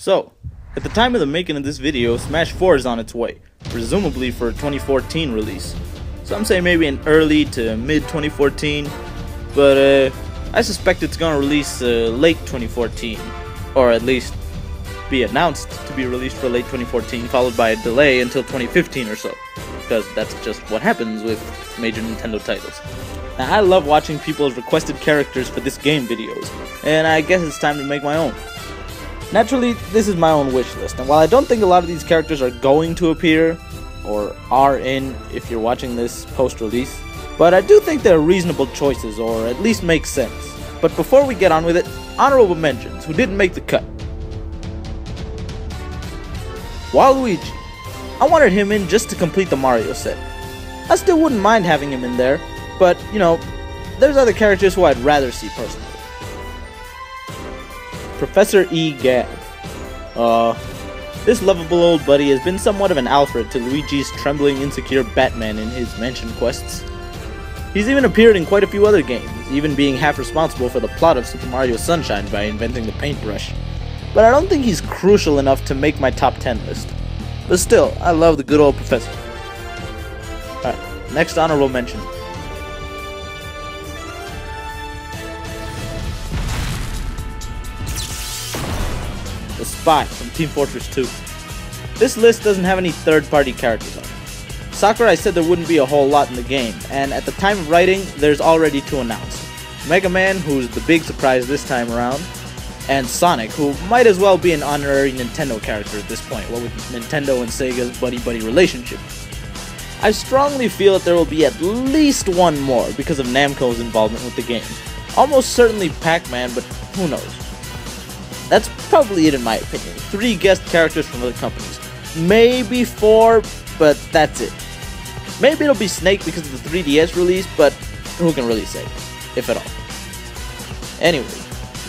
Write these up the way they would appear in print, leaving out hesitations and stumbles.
So, at the time of the making of this video, Smash 4 is on its way, presumably for a 2014 release. Some say maybe in early to mid 2014, but I suspect it's gonna release late 2014, or at least be announced to be released for late 2014, followed by a delay until 2015 or so, because that's just what happens with major Nintendo titles. Now, I love watching people's requested characters for this game videos, and I guess it's time to make my own. Naturally, this is my own wish list, and while I don't think a lot of these characters are going to appear, or are in if you're watching this post-release, but I do think they're reasonable choices, or at least make sense. But before we get on with it, honorable mentions who didn't make the cut. Waluigi. I wanted him in just to complete the Mario set. I still wouldn't mind having him in there, but, you know, there's other characters who I'd rather see personally. Professor E. Gadd. This lovable old buddy has been somewhat of an Alfred to Luigi's trembling, insecure Batman in his mansion quests. He's even appeared in quite a few other games, even being half responsible for the plot of Super Mario Sunshine by inventing the paintbrush. But I don't think he's crucial enough to make my top 10 list. But still, I love the good old Professor. Alright, next honorable mention. The Spy from Team Fortress 2. This list doesn't have any third-party characters on it. Sakurai said there wouldn't be a whole lot in the game, and at the time of writing, there's already two announced. Mega Man, who's the big surprise this time around, and Sonic, who might as well be an honorary Nintendo character at this point, what with Nintendo and Sega's buddy-buddy relationship. I strongly feel that there will be at least one more because of Namco's involvement with the game. Almost certainly Pac-Man, but who knows. That's probably it in my opinion. 3 guest characters from other companies. Maybe 4, but that's it. Maybe it'll be Snake because of the 3DS release, but who can really say, if at all. Anyway,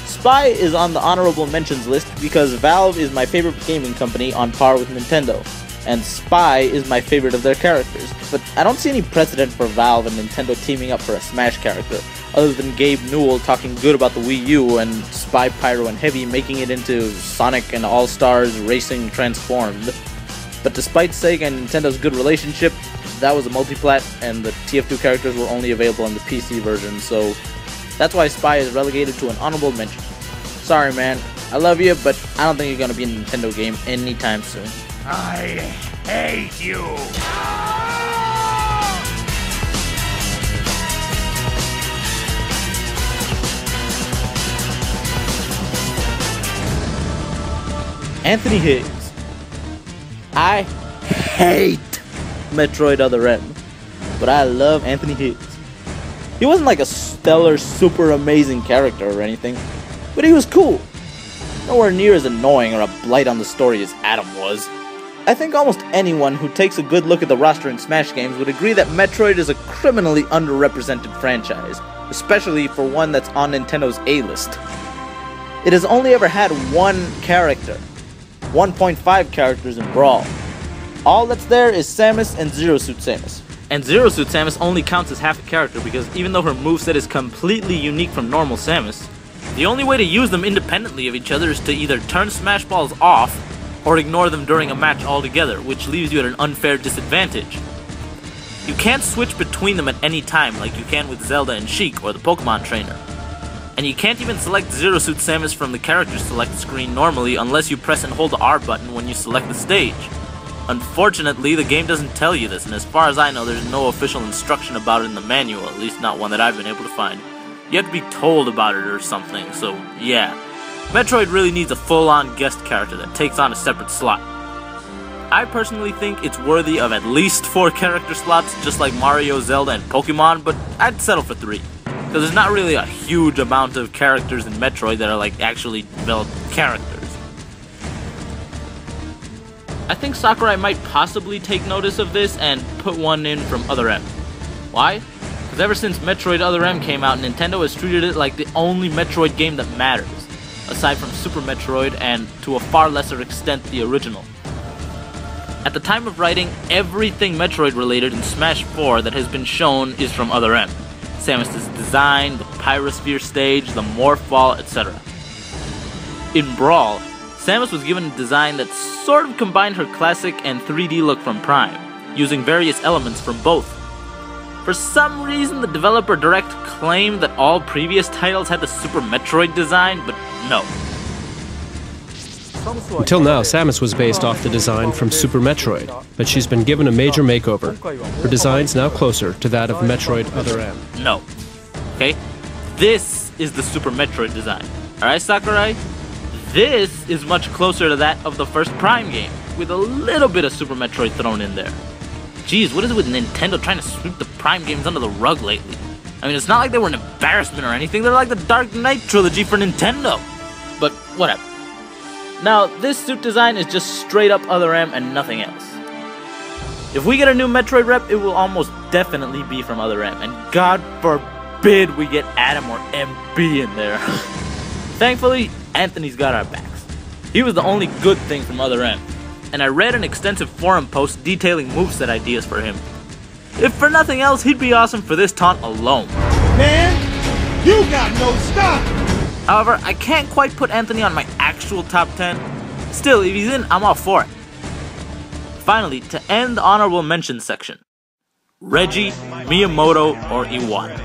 Spy is on the honorable mentions list because Valve is my favorite gaming company on par with Nintendo, and Spy is my favorite of their characters, but I don't see any precedent for Valve and Nintendo teaming up for a Smash character, other than Gabe Newell talking good about the Wii U and Spy, Pyro, and Heavy making it into Sonic and All-Stars Racing Transformed. But despite Sega and Nintendo's good relationship, that was a multiplat, and the TF2 characters were only available in the PC version, so that's why Spy is relegated to an honorable mention. Sorry man, I love you, but I don't think you're gonna be in a Nintendo game anytime soon. I hate you! Anthony Higgs. I hate Metroid Other M, but I love Anthony Higgs. He wasn't like a stellar, super amazing character or anything, but he was cool. Nowhere near as annoying or a blight on the story as Adam was. I think almost anyone who takes a good look at the roster in Smash games would agree that Metroid is a criminally underrepresented franchise, especially for one that's on Nintendo's A-list. It has only ever had one character, 1.5 characters in Brawl. All that's there is Samus and Zero Suit Samus. And Zero Suit Samus only counts as half a character because even though her moveset is completely unique from normal Samus, the only way to use them independently of each other is to either turn Smash Balls off or ignore them during a match altogether, which leaves you at an unfair disadvantage. You can't switch between them at any time like you can with Zelda and Sheik or the Pokemon Trainer. And you can't even select Zero Suit Samus from the character select screen normally unless you press and hold the R button when you select the stage. Unfortunately, the game doesn't tell you this, and as far as I know, there's no official instruction about it in the manual, at least not one that I've been able to find. You have to be told about it or something, so yeah. Metroid really needs a full-on guest character that takes on a separate slot. I personally think it's worthy of at least 4 character slots, just like Mario, Zelda, and Pokemon, but I'd settle for 3. Because there's not really a huge amount of characters in Metroid that are like actually developed characters. I think Sakurai might possibly take notice of this and put one in from Other M. Why? Because ever since Metroid Other M came out, Nintendo has treated it like the only Metroid game that matters, aside from Super Metroid and, to a far lesser extent, the original. At the time of writing, everything Metroid related in Smash 4 that has been shown is from Other M. Samus' design, the Pyrosphere stage, the Morph Ball, etc. In Brawl, Samus was given a design that sort of combined her classic and 3D look from Prime, using various elements from both. For some reason, the developer direct claimed that all previous titles had the Super Metroid design, but no. Until now, Samus was based off the design from Super Metroid, but she's been given a major makeover. Her design's now closer to that of Metroid Other M. No. Okay? This is the Super Metroid design. Alright, Sakurai? This is much closer to that of the first Prime game, with a little bit of Super Metroid thrown in there. Jeez, what is it with Nintendo trying to sweep the Prime games under the rug lately? I mean, it's not like they were an embarrassment or anything, they're like the Dark Knight trilogy for Nintendo. But, whatever. Now, this suit design is just straight up Other M and nothing else. If we get a new Metroid rep, it will almost definitely be from Other M, and God forbid we get Adam or MB in there. Thankfully, Anthony's got our backs. He was the only good thing from Other M, and I read an extensive forum post detailing moveset ideas for him. If for nothing else, he'd be awesome for this taunt alone. Man, you got no stop! However, I can't quite put Anthony on my actual top 10. Still, if he's in, I'm all for it. Finally, to end the honorable mentions section. Reggie, Miyamoto, or Iwata.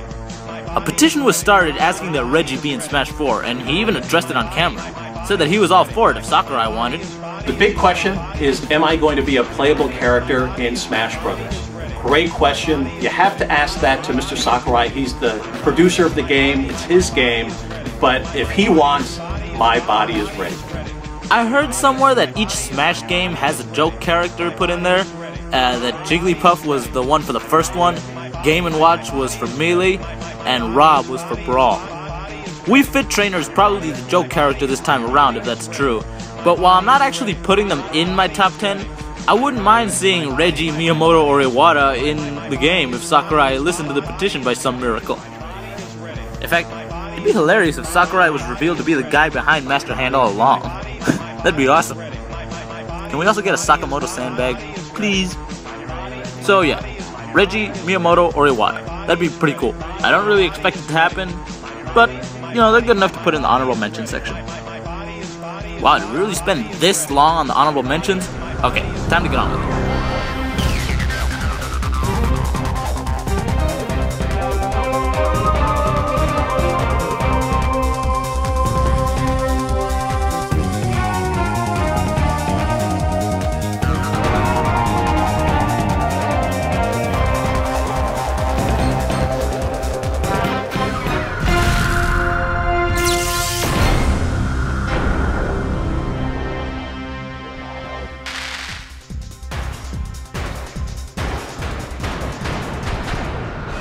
A petition was started asking that Reggie be in Smash 4, and he even addressed it on camera. Said that he was all for it if Sakurai wanted. The big question is, am I going to be a playable character in Smash Brothers? Great question. You have to ask that to Mr. Sakurai. He's the producer of the game. It's his game. But if he wants, my body is ready. I heard somewhere that each Smash game has a joke character put in there. That Jigglypuff was the one for the first one, Game & Watch was for Melee, and Rob was for Brawl. Wii Fit Trainer's probably the joke character this time around if that's true. But while I'm not actually putting them in my top 10, I wouldn't mind seeing Reggie, Miyamoto, or Iwata in the game if Sakurai listened to the petition by some miracle. In fact, it'd be hilarious if Sakurai was revealed to be the guy behind Master Hand all along. That'd be awesome. Can we also get a Sakamoto sandbag, please? So yeah, Reggie, Miyamoto, or Iwata. That'd be pretty cool. I don't really expect it to happen, but, you know, they're good enough to put in the honorable mention section. Wow, did we really spend this long on the honorable mentions? Okay, time to get on with it.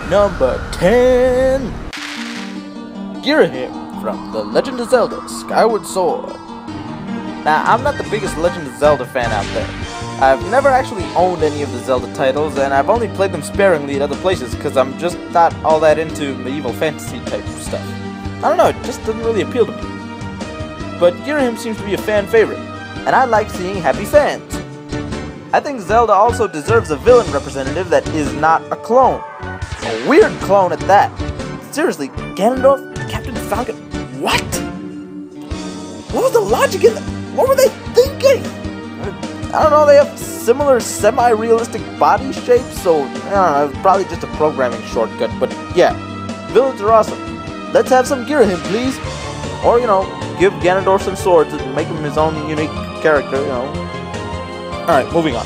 Number 10, Ghirahim from The Legend of Zelda Skyward Sword. Now, I'm not the biggest Legend of Zelda fan out there. I've never actually owned any of the Zelda titles, and I've only played them sparingly at other places because I'm just not all that into medieval fantasy type stuff. I don't know, it just doesn't really appeal to me. But Ghirahim seems to be a fan favorite, and I like seeing happy fans. I think Zelda also deserves a villain representative that is not a clone. A weird clone at that. Seriously, Ganondorf, Captain Falcon, what? What was the logic in that? What were they thinking? I don't know, they have similar semi-realistic body shapes, so I don't know, it's probably just a programming shortcut, but yeah, villains are awesome. Let's have some Ghirahim, please. Or, you know, give Ganondorf some swords and make him his own unique character, you know. Alright, moving on.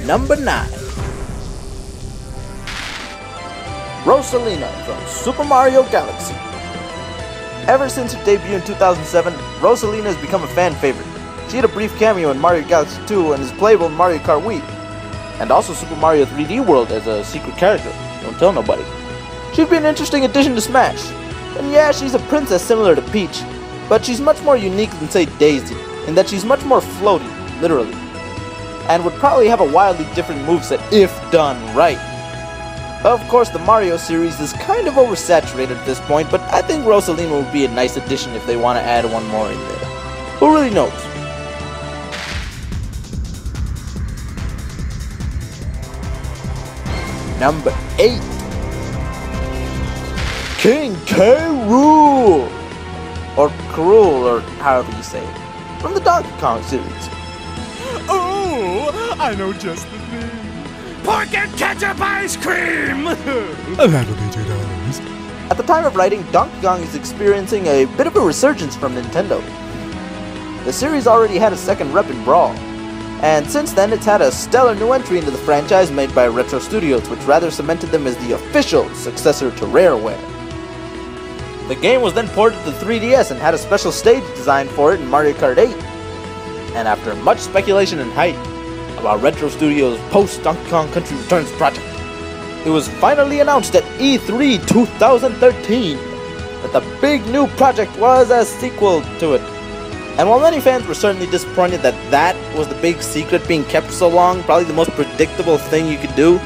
Number 9. Rosalina from Super Mario Galaxy. Ever since her debut in 2007, Rosalina has become a fan favorite. She had a brief cameo in Mario Galaxy 2 and is playable in Mario Kart Wii. And also Super Mario 3D World as a secret character. Don't tell nobody. She'd be an interesting addition to Smash. And yeah, she's a princess similar to Peach, but she's much more unique than, say, Daisy, in that she's much more floaty, literally. And would probably have a wildly different moveset if done right. Of course, the Mario series is kind of oversaturated at this point, but I think Rosalina would be a nice addition if they want to add one more in there. Who really knows? Number 8. King K. Rool, or Cruel, or however you say it, from the Donkey Kong series. Oh, I know just the thing. Pork and ketchup ice cream! That'll be $2. At the time of writing, Donkey Kong is experiencing a bit of a resurgence from Nintendo. The series already had a second rep in Brawl, and since then it's had a stellar new entry into the franchise made by Retro Studios, which rather cemented them as the official successor to Rareware. The game was then ported to 3DS and had a special stage designed for it in Mario Kart 8. And after much speculation and hype about Retro Studios' post-Donkey Kong Country Returns project, it was finally announced at E3 2013 that the big new project was a sequel to it. And while many fans were certainly disappointed that that was the big secret being kept so long, probably the most predictable thing you could do,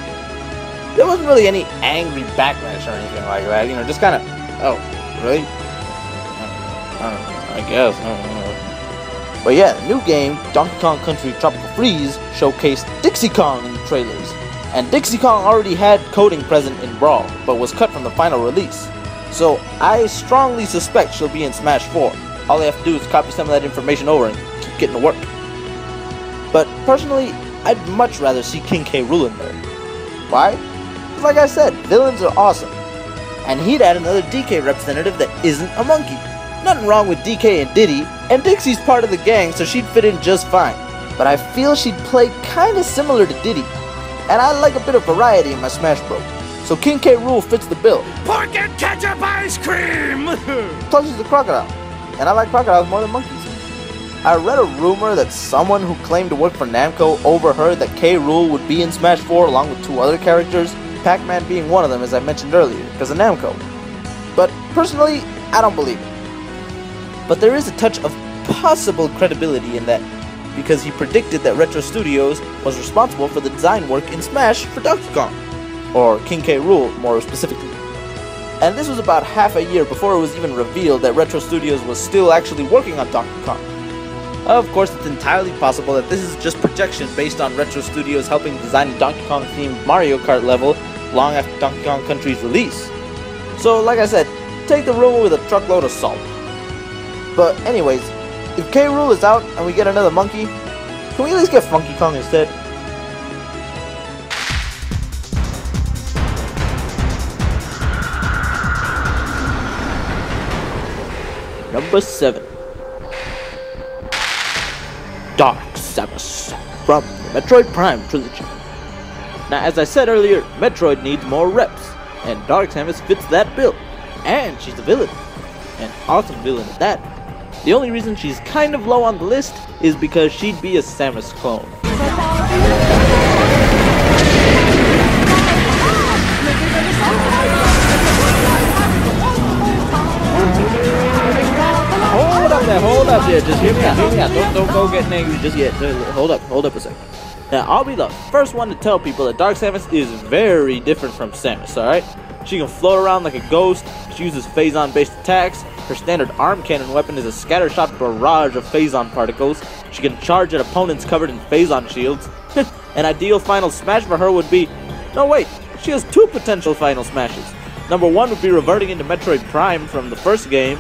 there wasn't really any angry backlash or anything like that, you know, just kind of, oh, really? I guess. But yeah, the new game, Donkey Kong Country Tropical Freeze, showcased Dixie Kong in the trailers. And Dixie Kong already had coding present in Brawl, but was cut from the final release. So I strongly suspect she'll be in Smash 4. All they have to do is copy some of that information over and keep getting to work. But personally, I'd much rather see King K. Rool in there. Why? Because like I said, villains are awesome. And he'd add another DK representative that isn't a monkey. Nothing wrong with DK and Diddy, and Dixie's part of the gang, so she'd fit in just fine. But I feel she'd play kinda similar to Diddy, and I like a bit of variety in my Smash Bros. So King K. Rool fits the bill. Pork and ketchup ice cream! Plus he's a crocodile, and I like crocodiles more than monkeys. I read a rumor that someone who claimed to work for Namco overheard that K. Rool would be in Smash 4 along with 2 other characters, Pac-Man being one of them, as I mentioned earlier, because of Namco. But personally, I don't believe it. But there is a touch of possible credibility in that, because he predicted that Retro Studios was responsible for the design work in Smash for Donkey Kong, or King K. Rool more specifically. And this was about half a year before it was even revealed that Retro Studios was still actually working on Donkey Kong. Of course, it's entirely possible that this is just projection based on Retro Studios helping design a Donkey Kong themed Mario Kart level long after Donkey Kong Country's release. So like I said, take the rumor with a truckload of salt. But anyways, if K. Rool is out and we get another monkey, can we at least get Funky Kong instead? Number 7. Dark Samus from the Metroid Prime trilogy. Now, as I said earlier, Metroid needs more reps, and Dark Samus fits that bill. And she's a villain. An awesome villain at that. The only reason she's kind of low on the list is because she'd be a Samus clone. Hold up there, just hear me out, don't go getting angry just yet, hold up a second. Now, I'll be the first one to tell people that Dark Samus is very different from Samus, alright? She can float around like a ghost, she uses Phazon-based attacks, her standard arm cannon weapon is a scattershot barrage of Phazon particles, she can charge at opponents covered in Phazon shields. An ideal final smash for her would be... No wait, she has 2 potential final smashes. Number 1 would be reverting into Metroid Prime from the first game,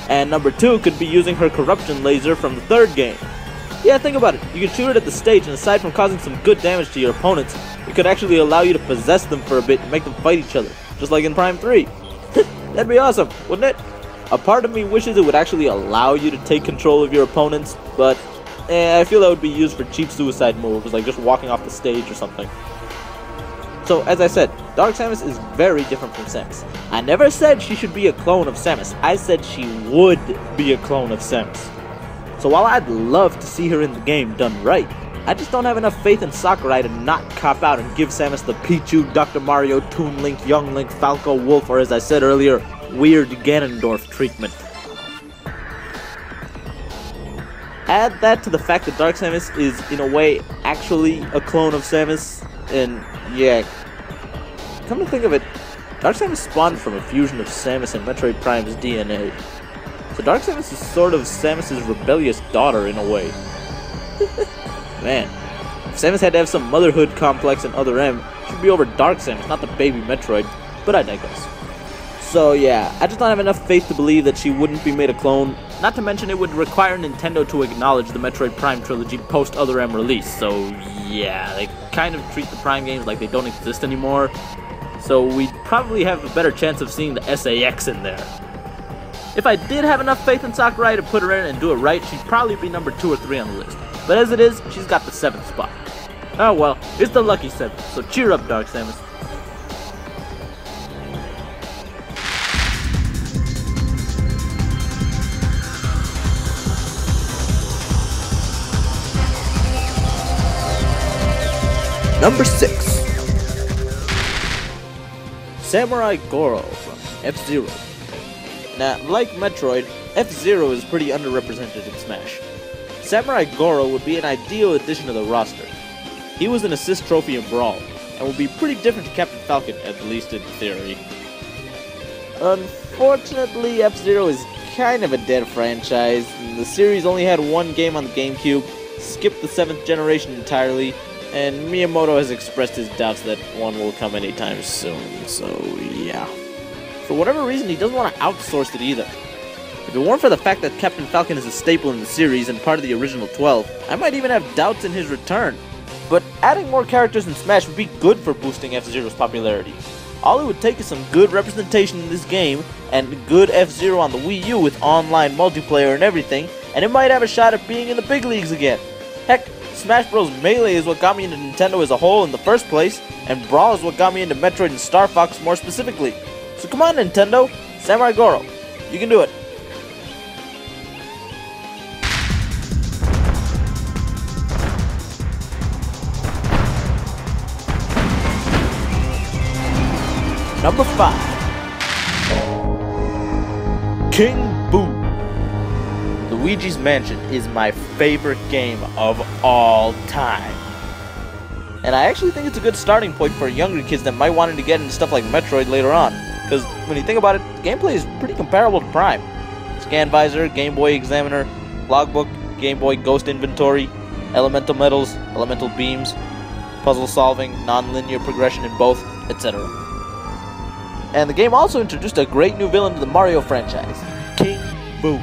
and number 2 could be using her corruption laser from the 3rd game. Yeah, think about it. You can shoot it at the stage, and aside from causing some good damage to your opponents, it could actually allow you to possess them for a bit and make them fight each other, just like in Prime 3. That'd be awesome, wouldn't it? A part of me wishes it would actually allow you to take control of your opponents, but I feel that would be used for cheap suicide moves, like just walking off the stage or something. So, as I said, Dark Samus is very different from Samus. I never said she should be a clone of Samus, I said she would be a clone of Samus. So while I'd love to see her in the game done right, I just don't have enough faith in Sakurai to not cop out and give Samus the Pichu, Dr. Mario, Toon Link, Young Link, Falco, Wolf, or as I said earlier, weird Ganondorf treatment. Add that to the fact that Dark Samus is, in a way, actually a clone of Samus, and yeah, come to think of it, Dark Samus spawned from a fusion of Samus and Metroid Prime's DNA. So Dark Samus is sort of Samus's rebellious daughter in a way. Man, If Samus had to have some motherhood complex in Other M, she'd be over Dark Samus, not the baby Metroid, but I digress. So yeah, I just don't have enough faith to believe that she wouldn't be made a clone, not to mention it would require Nintendo to acknowledge the Metroid Prime trilogy post Other M release, so yeah, they kind of treat the Prime games like they don't exist anymore, so we'd probably have a better chance of seeing the SAX in there. If I did have enough faith in Sakurai to put her in and do it right, she'd probably be number 2 or 3 on the list, but as it is, she's got the 7th spot. Oh well, it's the lucky 7th, so cheer up, Dark Samus. Number 6. Samurai Goroh from F-Zero. Now, like Metroid, F-Zero is pretty underrepresented in Smash. Samurai Goroh would be an ideal addition to the roster. He was an assist trophy in Brawl, and would be pretty different to Captain Falcon, at least in theory. Unfortunately, F-Zero is kind of a dead franchise. The series only had one game on the GameCube, skipped the 7th generation entirely, and Miyamoto has expressed his doubts that one will come anytime soon, so yeah. For whatever reason, he doesn't want to outsource it either. If it weren't for the fact that Captain Falcon is a staple in the series and part of the original 12, I might even have doubts in his return. But adding more characters in Smash would be good for boosting F-Zero's popularity. All it would take is some good representation in this game, and good F-Zero on the Wii U with online multiplayer and everything, and it might have a shot at being in the big leagues again. Heck, Smash Bros. Melee is what got me into Nintendo as a whole in the first place, and Brawl is what got me into Metroid and Star Fox more specifically. So come on, Nintendo, Samurai Goroh, you can do it. Number 5. King Boo. Luigi's Mansion is my favorite game of all time. And I actually think it's a good starting point for younger kids that might want to get into stuff like Metroid later on. Because when you think about it, gameplay is pretty comparable to Prime. Scan Visor, Game Boy Examiner, Logbook, Game Boy Ghost Inventory, Elemental Metals, Elemental Beams, puzzle solving, non-linear progression in both, etc. And the game also introduced a great new villain to the Mario franchise, King Boo.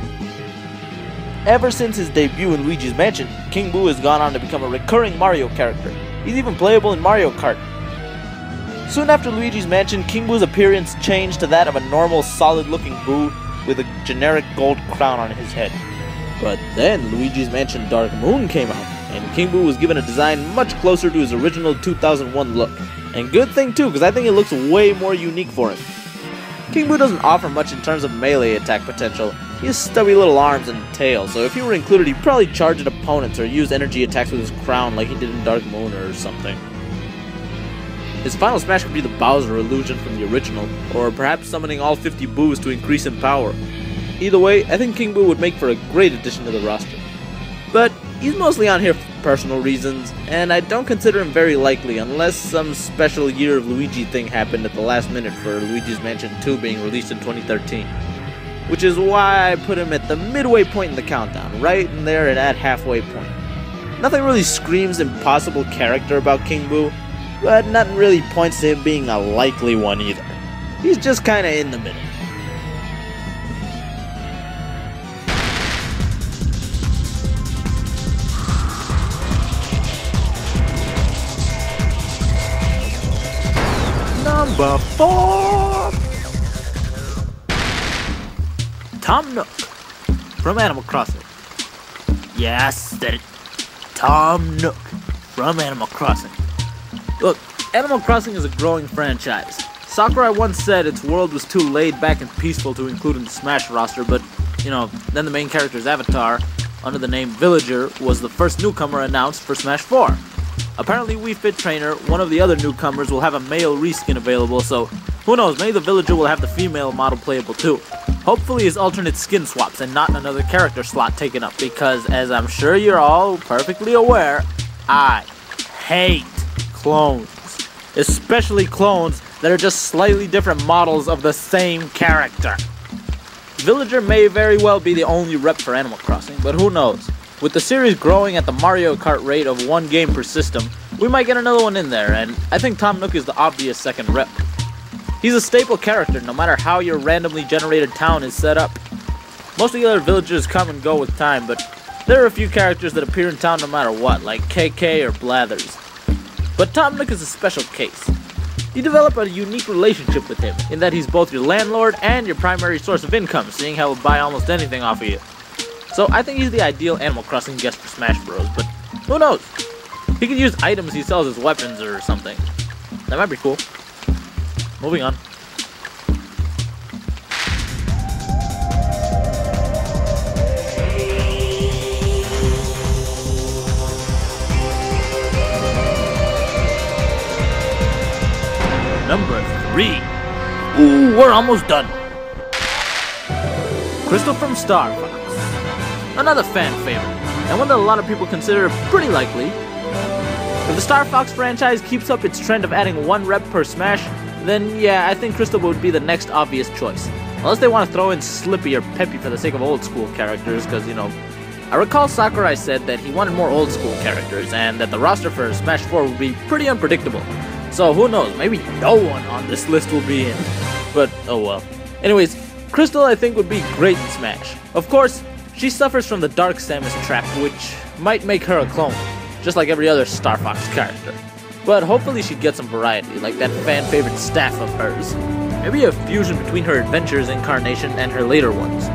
Ever since his debut in Luigi's Mansion, King Boo has gone on to become a recurring Mario character. He's even playable in Mario Kart. Soon after Luigi's Mansion, King Boo's appearance changed to that of a normal, solid-looking Boo with a generic gold crown on his head. But then Luigi's Mansion Dark Moon came out, and King Boo was given a design much closer to his original 2001 look. And good thing too, because I think it looks way more unique for him. King Boo doesn't offer much in terms of melee attack potential. He has stubby little arms and tail, so if he were included, he'd probably charge at opponents or use energy attacks with his crown like he did in Dark Moon or something. His final smash could be the Bowser illusion from the original, or perhaps summoning all 50 Boos to increase in power. Either way, I think King Boo would make for a great addition to the roster. But he's mostly on here for personal reasons, and I don't consider him very likely unless some special Year of Luigi thing happened at the last minute for Luigi's Mansion 2 being released in 2013. Which is why I put him at the midway point in the countdown, right in there at that halfway point. Nothing really screams impossible character about King Boo, but nothing really points to him being a likely one either. He's just kinda in the middle. Number 4. Tom Nook from Animal Crossing. Yes, that it. Tom Nook from Animal Crossing. Look, Animal Crossing is a growing franchise. Sakurai once said its world was too laid back and peaceful to include in the Smash roster, but, then the main character's avatar, under the name Villager, was the first newcomer announced for Smash 4. Apparently Wii Fit Trainer, one of the other newcomers, will have a male reskin available, so who knows, maybe the Villager will have the female model playable too. Hopefully his alternate skin swaps and not another character slot taken up, because as I'm sure you're all perfectly aware, I hate clones. Especially clones that are just slightly different models of the same character. Villager may very well be the only rep for Animal Crossing, but who knows. With the series growing at the Mario Kart rate of 1 game per system, we might get another one in there, and I think Tom Nook is the obvious second rep. He's a staple character no matter how your randomly generated town is set up. Most of the other villagers come and go with time, but there are a few characters that appear in town no matter what, like KK or Blathers. But Tom Nook is a special case. You develop a unique relationship with him, in that he's both your landlord and your primary source of income, seeing how he'll buy almost anything off of you. So I think he's the ideal Animal Crossing guest for Smash Bros, but who knows? He could use items he sells as weapons or something. That might be cool. Moving on. Number 3. Ooh, we're almost done. Krystal from Star Fox. Another fan favorite, and one that a lot of people consider pretty likely. If the Star Fox franchise keeps up its trend of adding 1 rep per Smash, then yeah, I think Krystal would be the next obvious choice. Unless they want to throw in Slippy or Peppy for the sake of old school characters, because, you know, I recall Sakurai said that he wanted more old school characters, and that the roster for Smash 4 would be pretty unpredictable. So who knows, maybe no one on this list will be in. But, oh well. Anyways, Krystal I think would be great in Smash. Of course, she suffers from the Dark Samus trap, which might make her a clone, just like every other Star Fox character. But hopefully she'd get some variety, like that fan-favorite staff of hers. Maybe a fusion between her Adventures incarnation and her later ones.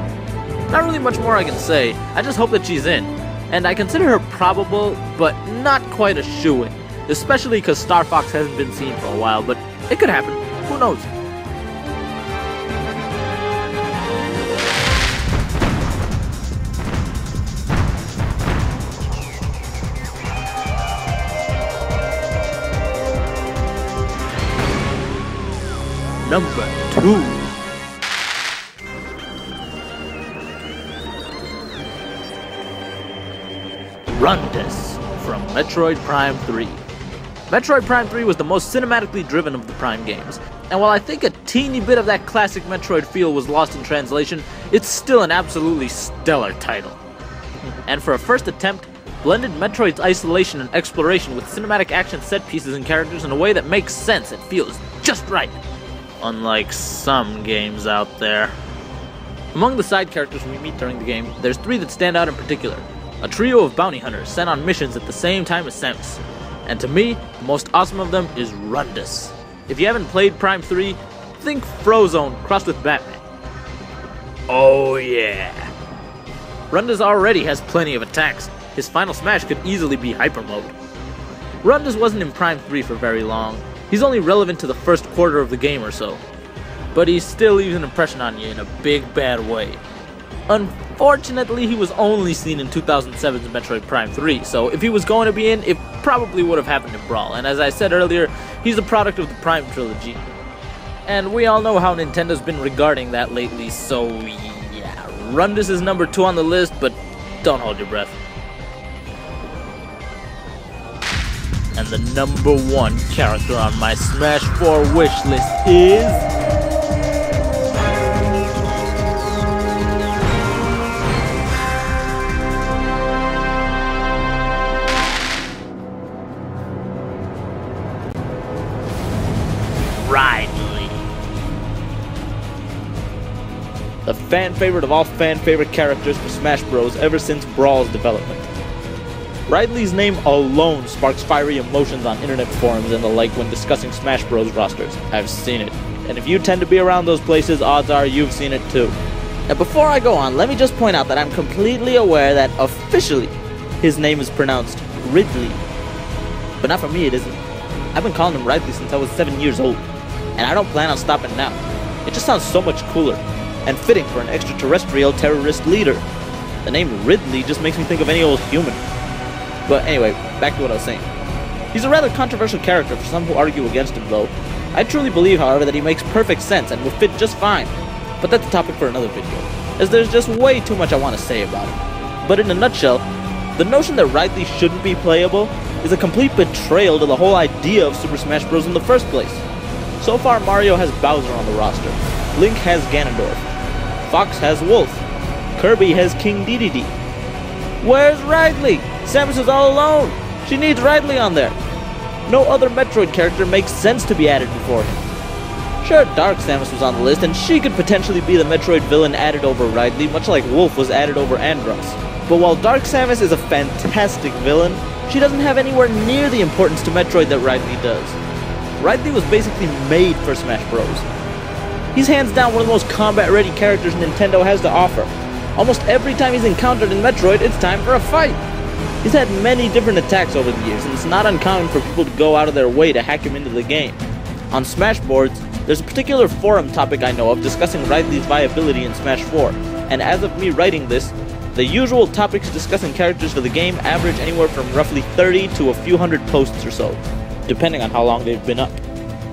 Not really much more I can say, I just hope that she's in. And I consider her probable, but not quite a shoo-in. Especially because Star Fox hasn't been seen for a while, but it could happen, who knows. Number 2. Rundus from Metroid Prime 3. Metroid Prime 3 was the most cinematically driven of the Prime games, and while I think a teeny bit of that classic Metroid feel was lost in translation, it's still an absolutely stellar title. And for a first attempt, blended Metroid's isolation and exploration with cinematic action set pieces and characters in a way that makes sense and feels just right. Unlike some games out there. Among the side characters we meet during the game, there's 3 that stand out in particular. A trio of bounty hunters sent on missions at the same time as Samus. And to me, the most awesome of them is Rundus. If you haven't played Prime 3, think Frozone crossed with Batman. Oh yeah! Rundus already has plenty of attacks. His final smash could easily be Hyper Mode. Rundus wasn't in Prime 3 for very long. He's only relevant to the first quarter of the game or so. But he still leaves an impression on you in a big bad way. Unfortunately, he was only seen in 2007's Metroid Prime 3, so if he was going to be in, it probably would have happened in Brawl, and as I said earlier, he's a product of the Prime trilogy. And we all know how Nintendo's been regarding that lately, so yeah, Rundus is number 2 on the list, but don't hold your breath. And the number 1 character on my Smash 4 wishlist is... Ridley. The fan favorite of all fan favorite characters for Smash Bros. Ever since Brawl's development. Ridley's name alone sparks fiery emotions on internet forums and the like when discussing Smash Bros. Rosters. I've seen it. And if you tend to be around those places, odds are you've seen it too. Now before I go on, let me just point out that I'm completely aware that officially his name is pronounced Ridley. But not for me, it isn't. I've been calling him Ridley since I was 7 years old. And I don't plan on stopping now. It just sounds so much cooler, and fitting for an extraterrestrial terrorist leader. The name Ridley just makes me think of any old human. But anyway, back to what I was saying. He's a rather controversial character for some who argue against him though. I truly believe, however, that he makes perfect sense and would fit just fine. But that's a topic for another video, as there's just way too much I want to say about him. But in a nutshell, the notion that Ridley shouldn't be playable is a complete betrayal to the whole idea of Super Smash Bros. In the first place. So far, Mario has Bowser on the roster, Link has Ganondorf, Fox has Wolf, Kirby has King Dedede, Where's Ridley? Samus is all alone. She needs Ridley on there. No other Metroid character makes sense to be added before him. Sure, Dark Samus was on the list, and she could potentially be the Metroid villain added over Ridley, much like Wolf was added over Andros. But while Dark Samus is a fantastic villain, she doesn't have anywhere near the importance to Metroid that Ridley does. Ridley was basically made for Smash Bros. He's hands down one of the most combat-ready characters Nintendo has to offer. Almost every time he's encountered in Metroid, it's time for a fight. He's had many different attacks over the years, and it's not uncommon for people to go out of their way to hack him into the game. On Smash boards, there's a particular forum topic I know of discussing Ridley's viability in Smash 4, and as of me writing this, the usual topics discussing characters for the game average anywhere from roughly 30 to a few hundred posts or so, depending on how long they've been up.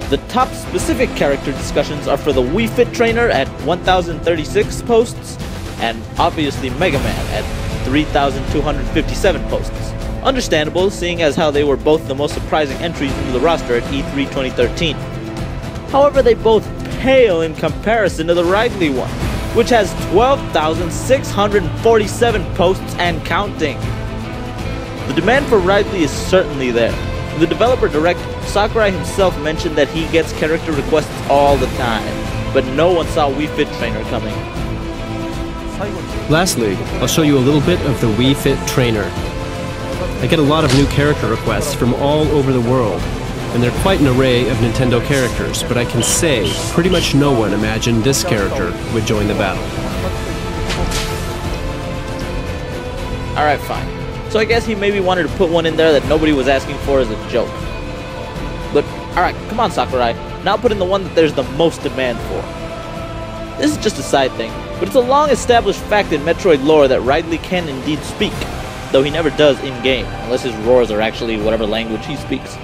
The top specific character discussions are for the Wii Fit Trainer at 1036 posts, and obviously Mega Man at 3257 posts. Understandable, seeing as how they were both the most surprising entries into the roster at E3 2013. However, they both pale in comparison to the Ridley one, which has 12,647 posts and counting. The demand for Ridley is certainly there. In the developer direct, Sakurai himself mentioned that he gets character requests all the time, but no one saw Wii Fit Trainer coming. Lastly, I'll show you a little bit of the Wii Fit Trainer. I get a lot of new character requests from all over the world, and they're quite an array of Nintendo characters, but I can say pretty much no one imagined this character would join the battle. Alright, fine. So I guess he maybe wanted to put one in there that nobody was asking for as a joke. But, alright, come on Sakurai, now put in the one that there's the most demand for. This is just a side thing, but it's a long established fact in Metroid lore that Ridley can indeed speak, though he never does in-game, unless his roars are actually whatever language he speaks.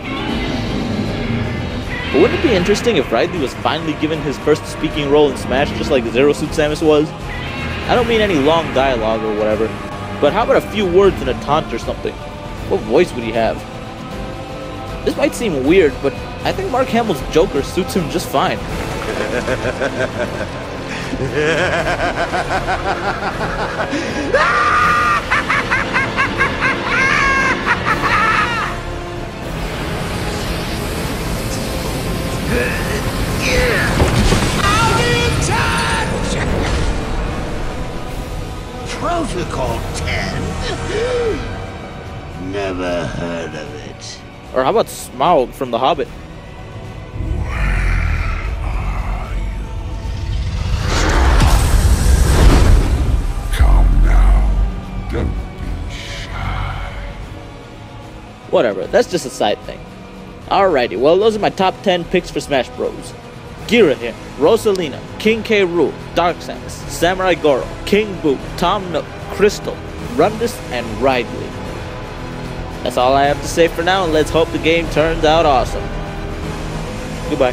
But wouldn't it be interesting if Ridley was finally given his first speaking role in Smash just like Zero Suit Samus was? I don't mean any long dialogue or whatever, but how about a few words and a taunt or something? What voice would he have? This might seem weird, but I think Mark Hamill's Joker suits him just fine. Out in touch! Protocol 10? Never heard of it. Or how about Smaug from The Hobbit? Come now. Don't be shy. Whatever, that's just a side thing. Alrighty, well those are my top 10 picks for Smash Bros. Ghirahim, Rosalina, King K. Rool, Dark Samus, Samurai Goroh, King Boo, Tom Nook, Krystal, Rundus, and Ridley. That's all I have to say for now, and let's hope the game turns out awesome. Goodbye.